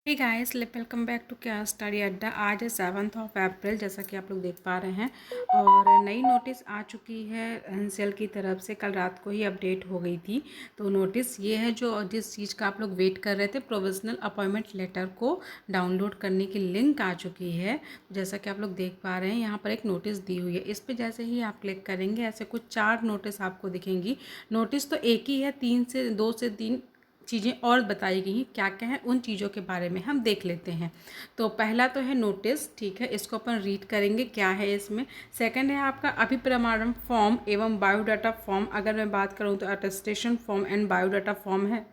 Hey guys, welcome back to क्या study Adda. आज है 7 अप्रैल, जैसा कि आप लोग देख पा रहे हैं। और नई नोटिस आ चुकी है एनसीएल की तरफ से। कल रात को ही अपडेट हो गई थी। तो नोटिस ये है, जो जिस चीज़ का आप लोग वेट कर रहे थे, प्रोविजनल अपॉइंटमेंट लेटर को डाउनलोड करने की लिंक आ चुकी है। जैसा कि आप लोग देख पा रहे हैं, यहाँ पर एक नोटिस दी हुई है। इस पर जैसे ही आप क्लिक करेंगे, ऐसे कुछ 4 नोटिस आपको दिखेंगी। नोटिस तो एक ही है, 2 से 3 चीज़ें और बताई गई हैं। क्या क्या है, उन चीज़ों के बारे में हम देख लेते हैं। तो पहला तो है नोटिस, ठीक है, इसको अपन रीड करेंगे क्या है इसमें। सेकंड है आपका अभिप्रमाणन फॉर्म एवं बायोडाटा फॉर्म। अगर मैं बात करूँ तो attestation form and biodata form है,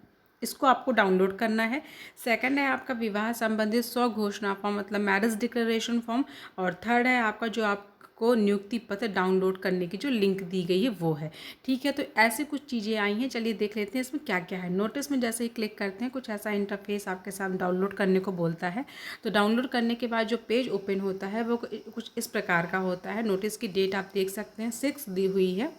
इसको आपको डाउनलोड करना है। सेकंड है आपका विवाह संबंधित स्वघोषणा फॉर्म, मतलब मैरिज डिक्लेरेशन फॉर्म। और थर्ड है आपका जो आपको नियुक्ति पत्र डाउनलोड करने की जो लिंक दी गई है वो है। ठीक है, तो ऐसी कुछ चीज़ें आई हैं। चलिए देख लेते हैं इसमें क्या क्या है। नोटिस में जैसे ही क्लिक करते हैं, कुछ ऐसा इंटरफेस आपके साथ डाउनलोड करने को बोलता है। तो डाउनलोड करने के बाद जो पेज ओपन होता है वो कुछ इस प्रकार का होता है। नोटिस की डेट आप देख सकते हैं 6 दी हुई है।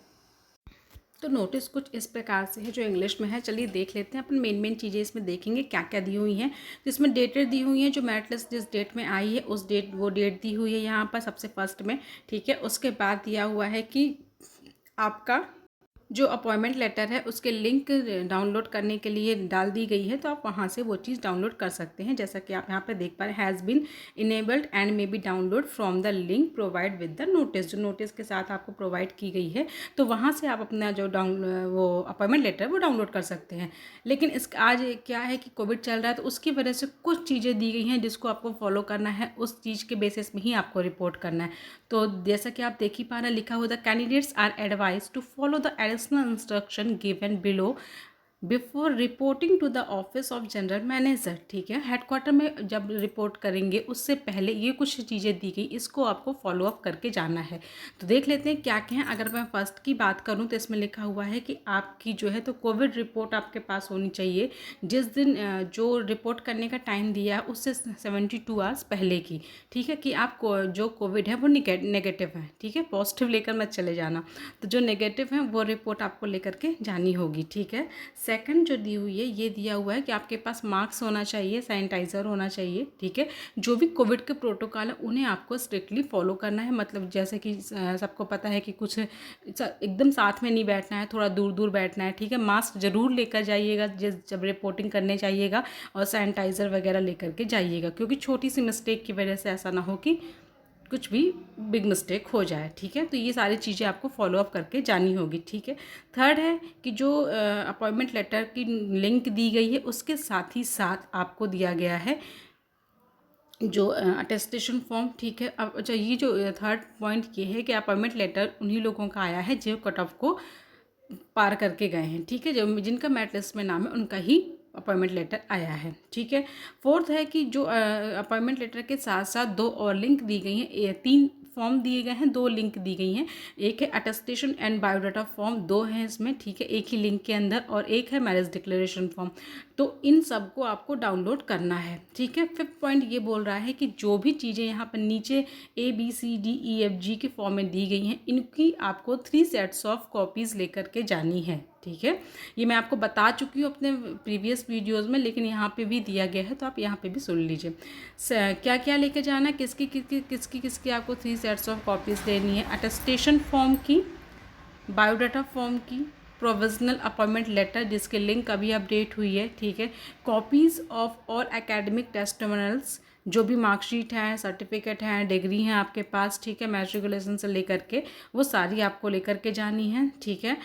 तो नोटिस कुछ इस प्रकार से है, जो इंग्लिश में है। चलिए देख लेते हैं। अपन मेन चीज़ें इसमें देखेंगे क्या क्या दी हुई हैं। जिसमें डेटेड दी हुई हैं, जो मेरिट लिस्ट जिस डेट में आई है उस वो डेट दी हुई है यहाँ पर सबसे फर्स्ट में। ठीक है, उसके बाद दिया हुआ है कि आपका जो अपॉइंटमेंट लेटर है उसके लिंक डाउनलोड करने के लिए डाल दी गई है। तो आप वहाँ से वो चीज़ डाउनलोड कर सकते हैं। जैसा कि आप यहाँ पर देख पा रहे हैं, has been enabled and may be downloaded from the link provide with the notice. जो नोटिस के साथ आपको प्रोवाइड की गई है, तो वहाँ से आप अपना जो वो अपॉइंटमेंट लेटर वो डाउनलोड कर सकते हैं। लेकिन इस आज क्या है कि कोविड चल रहा है, तो उसकी वजह से कुछ चीज़ें दी गई हैं जिसको आपको फॉलो करना है। उस चीज़ के बेसिस में ही आपको रिपोर्ट करना है। तो जैसा कि आप देख ही पा रहे हैं, लिखा हुआ the candidates are advise to follow the additional instruction given below before reporting to the office of general manager. ठीक है, हेडक्वार्टर में जब रिपोर्ट करेंगे उससे पहले ये कुछ चीज़ें दी गई, इसको आपको फॉलो अप करके जाना है। तो देख लेते हैं क्या क्या है। अगर मैं फर्स्ट की बात करूं तो इसमें लिखा हुआ है कि आपकी जो है तो कोविड रिपोर्ट आपके पास होनी चाहिए जिस दिन जो रिपोर्ट करने का टाइम दिया है उससे 72 आवर्स पहले की। ठीक है, कि आप जो कोविड है वो नेगेटिव है। ठीक है, पॉजिटिव लेकर मत चले जाना। तो जो नेगेटिव है वो रिपोर्ट आपको लेकर के जानी होगी। ठीक है, सेकंड जो दी हुई है, ये दिया हुआ है कि आपके पास मास्क होना चाहिए, सैनिटाइज़र होना चाहिए। ठीक है, जो भी कोविड के प्रोटोकॉल है उन्हें आपको स्ट्रिक्टली फॉलो करना है। मतलब जैसे कि सबको पता है कि कुछ एकदम साथ में नहीं बैठना है, थोड़ा दूर दूर बैठना है। ठीक है, मास्क ज़रूर लेकर जाइएगा जब रिपोर्टिंग करने जाइएगा, और सैनिटाइज़र वगैरह लेकर के जाइएगा, क्योंकि छोटी सी मिस्टेक की वजह से ऐसा ना हो कि कुछ भी बिग मिस्टेक हो जाए। ठीक है, तो ये सारी चीज़ें आपको फॉलो अप करके जानी होगी। ठीक है, थर्ड है कि जो अपॉइंटमेंट लेटर की लिंक दी गई है उसके साथ ही साथ आपको दिया गया है जो अटेस्टेशन फॉर्म। ठीक है, अब अच्छा, ये जो थर्ड पॉइंट ये है कि अपॉइंटमेंट लेटर उन्हीं लोगों का आया है जो कट ऑफ को पार करके गए हैं। ठीक है, जो जिनका मेरिट लिस्ट में नाम है उनका ही अपॉइंटमेंट लेटर आया है। ठीक है, फोर्थ है कि जो अपॉइंटमेंट लेटर के साथ साथ 2 और लिंक दी गई हैं, 3 फॉर्म दिए गए हैं, 2 लिंक दी गई हैं। एक है अटेस्टेशन एंड बायोडाटा फॉर्म, 2 हैं इसमें। ठीक है, एक ही लिंक के अंदर, और एक है मैरिज डिक्लेरेशन फॉर्म। तो इन सबको आपको डाउनलोड करना है। ठीक है, फिफ्थ पॉइंट ये बोल रहा है कि जो भी चीज़ें यहाँ पर नीचे ABCDEFG के फॉर्म में दी गई हैं, इनकी आपको 3 सेट्स ऑफ कॉपीज़ लेकर के जानी है। ठीक है, ये मैं आपको बता चुकी हूँ अपने प्रीवियस वीडियोस में, लेकिन यहाँ पे भी दिया गया है तो आप यहाँ पे भी सुन लीजिए। क्या क्या लेकर जाना है, किसकी आपको 3 सेट्स ऑफ कॉपीज़ लेनी है। अटेस्टेशन फॉर्म की, बायोडाटा फॉर्म की, प्रोविजनल अपॉइंटमेंट लेटर जिसके लिंक अभी अपडेट हुई है। ठीक है, copies of all academic testimonials, जो भी मार्कशीट हैं, सर्टिफिकेट हैं, डिग्री हैं आपके पास। ठीक है, मैट्रिकुलेशन से लेकर के वो सारी आपको लेकर के जानी है। ठीक है,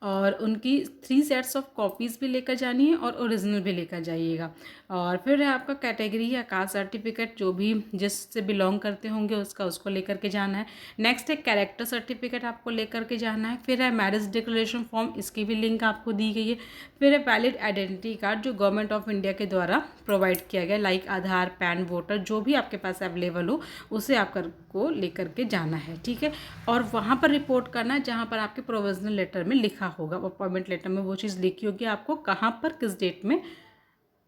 और उनकी 3 सेट्स ऑफ कॉपीज़ भी लेकर जानी है और ओरिजिनल भी लेकर जाइएगा। और फिर है आपका कैटेगरी या कास्ट सर्टिफिकेट, जो भी जिससे बिलोंग करते होंगे उसको लेकर के जाना है। नेक्स्ट है कैरेक्टर सर्टिफिकेट, आपको लेकर के जाना है। फिर है मैरिज डिक्लेरेशन फॉर्म, इसकी भी लिंक आपको दी गई है। फिर है वैलिड आइडेंटिटी कार्ड, जो गवर्नमेंट ऑफ इंडिया के द्वारा प्रोवाइड किया गया, लाइक आधार, पैन, वोटर, जो भी आपके पास अवेलेबल हो उसे आपको लेकर के जाना है। ठीक है, और वहाँ पर रिपोर्ट करना है जहाँ पर आपके प्रोविजनल लेटर में लिखा होगा, अपॉइंटमेंट लेटर में वो चीज़ लिखी होगी आपको कहाँ पर किस डेट में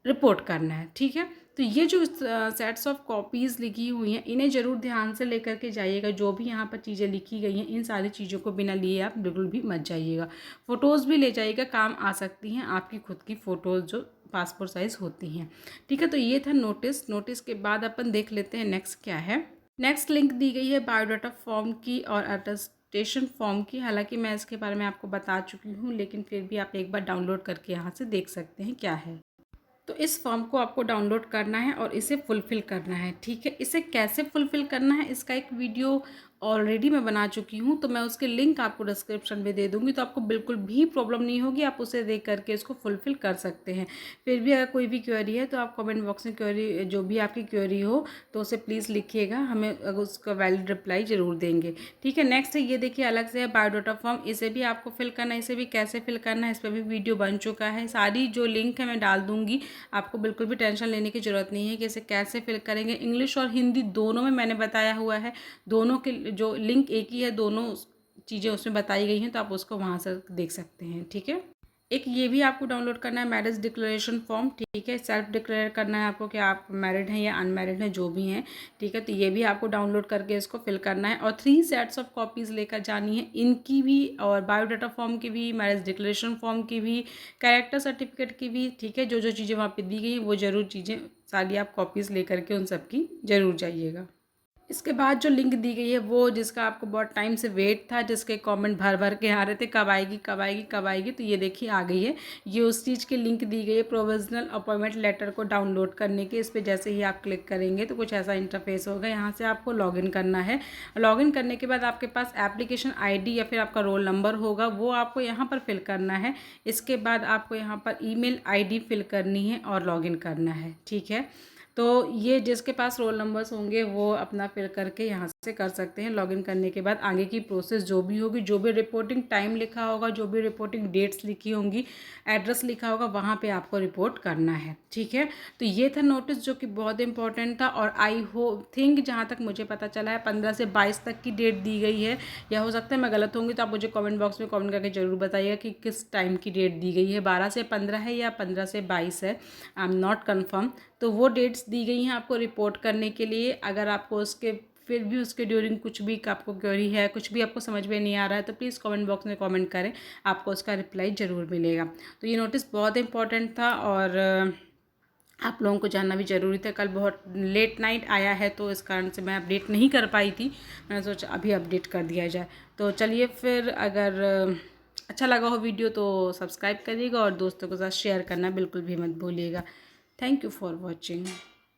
रिपोर्ट करना है। ठीक है, तो ये जो सेट्स ऑफ कॉपीज़ लिखी हुई हैं इन्हें ज़रूर ध्यान से लेकर के जाइएगा। जो भी यहाँ पर चीज़ें लिखी गई हैं इन सारी चीज़ों को बिना लिए आप बिल्कुल भी मत जाइएगा। फ़ोटोज़ भी ले जाइएगा, काम आ सकती हैं आपकी खुद की फ़ोटोज़ जो पासपोर्ट साइज़ होती हैं। ठीक है, तो ये था नोटिस के बाद अपन देख लेते हैं नेक्स्ट क्या है। नेक्स्ट लिंक दी गई है बायोडाटा फॉर्म की और अटेस्टेशन फॉर्म की। हालांकि मैं इसके बारे में आपको बता चुकी हूँ, लेकिन फिर भी आप एक बार डाउनलोड करके यहाँ से देख सकते हैं क्या है। तो इस फॉर्म को आपको डाउनलोड करना है और इसे फुलफ़िल करना है। ठीक है, इसे कैसे फुलफ़िल करना है इसका एक वीडियो ऑलरेडी मैं बना चुकी हूँ, तो मैं उसके लिंक आपको डिस्क्रिप्शन में दे दूँगी, तो आपको बिल्कुल भी प्रॉब्लम नहीं होगी, आप उसे देख करके इसको फुलफ़िल कर सकते हैं। फिर भी अगर कोई भी क्वेरी है तो आप कमेंट बॉक्स में क्वेरी, जो भी आपकी क्वेरी हो तो उसे प्लीज़ लिखिएगा, हमें उसका वैलिड रिप्लाई ज़रूर देंगे। ठीक है, नेक्स्ट है ये देखिए अलग से है बायोडाटा फॉर्म, इसे भी आपको फिल करना है। इसे भी कैसे फिल करना है इस पर भी वीडियो बन चुका है, सारी जो लिंक है मैं डाल दूँगी। आपको बिल्कुल भी टेंशन लेने की ज़रूरत नहीं है कि इसे कैसे फिल करेंगे। इंग्लिश और हिंदी दोनों में मैंने बताया हुआ है, दोनों के जो लिंक एक ही है, दोनों चीज़ें उसमें बताई गई हैं, तो आप उसको वहाँ से देख सकते हैं। ठीक है, एक ये भी आपको डाउनलोड करना है मैरिज डिक्लेरेशन फॉर्म। ठीक है, सेल्फ डिक्लेयर करना है आपको कि आप मैरिड हैं या अनमैरिड हैं, जो भी हैं। ठीक है, तो ये भी आपको डाउनलोड करके इसको फिल करना है और 3 सेट्स ऑफ कॉपीज़ लेकर जानी है, इनकी भी और बायोडाटा फॉर्म की भी, मैरिज डिक्लेरेशन फॉर्म की भी, कैरेक्टर सर्टिफिकेट की भी। ठीक है, जो जो चीज़ें वहाँ पर दी गई हैं वो ज़रूर चीज़ें सारी आप कॉपीज़ लेकर के उन सब की ज़रूर जाइएगा। इसके बाद जो लिंक दी गई है वो, जिसका आपको बहुत टाइम से वेट था, जिसके कमेंट भर भर के आ रहे थे कब आएगी कब आएगी कब आएगी, तो ये देखिए आ गई है। ये उस चीज़ की लिंक दी गई है प्रोविजनल अपॉइंटमेंट लेटर को डाउनलोड करने की। इस पर जैसे ही आप क्लिक करेंगे तो कुछ ऐसा इंटरफेस होगा, यहाँ से आपको लॉगिन करना है। लॉगिन करने के बाद आपके पास एप्लीकेशन ID या फिर आपका रोल नंबर होगा, वो आपको यहाँ पर फिल करना है। इसके बाद आपको यहाँ पर email ID फिल करनी है और लॉगिन करना है। ठीक है, तो ये जिसके पास रोल नंबर्स होंगे वो अपना फिल करके यहाँ से कर सकते हैं। लॉगिन करने के बाद आगे की प्रोसेस जो भी होगी, जो भी रिपोर्टिंग टाइम लिखा होगा, जो भी रिपोर्टिंग डेट्स लिखी होंगी, एड्रेस लिखा होगा, वहाँ पे आपको रिपोर्ट करना है। ठीक है, तो ये था नोटिस जो कि बहुत इंपॉर्टेंट था और आई थिंक जहाँ तक मुझे पता चला है 15 से 22 तक की डेट दी गई है, या हो सकता है मैं गलत होंगी, तो आप मुझे कमेंट बॉक्स में कमेंट करके ज़रूर बताइएगा कि किस टाइम की डेट दी गई है, 12 से 15 है या 15 से 22 है, आई एम नॉट कन्फर्म। तो वो डेट्स दी गई हैं आपको रिपोर्ट करने के लिए। अगर आपको उसके फिर भी उसके ड्यूरिंग कुछ भी आपको क्वेरी है, कुछ भी आपको समझ में नहीं आ रहा है, तो प्लीज़ कमेंट बॉक्स में कमेंट करें, आपको उसका रिप्लाई ज़रूर मिलेगा। तो ये नोटिस बहुत इंपॉर्टेंट था और आप लोगों को जानना भी ज़रूरी था। कल बहुत लेट नाइट आया है तो इस कारण से मैं अपडेट नहीं कर पाई थी, मैंने सोचा अभी अपडेट कर दिया जाए। तो चलिए फिर, अगर अच्छा लगा हो वीडियो तो सब्सक्राइब करिएगा और दोस्तों के साथ शेयर करना बिल्कुल भी मत भूलिएगा। Thank you for watching.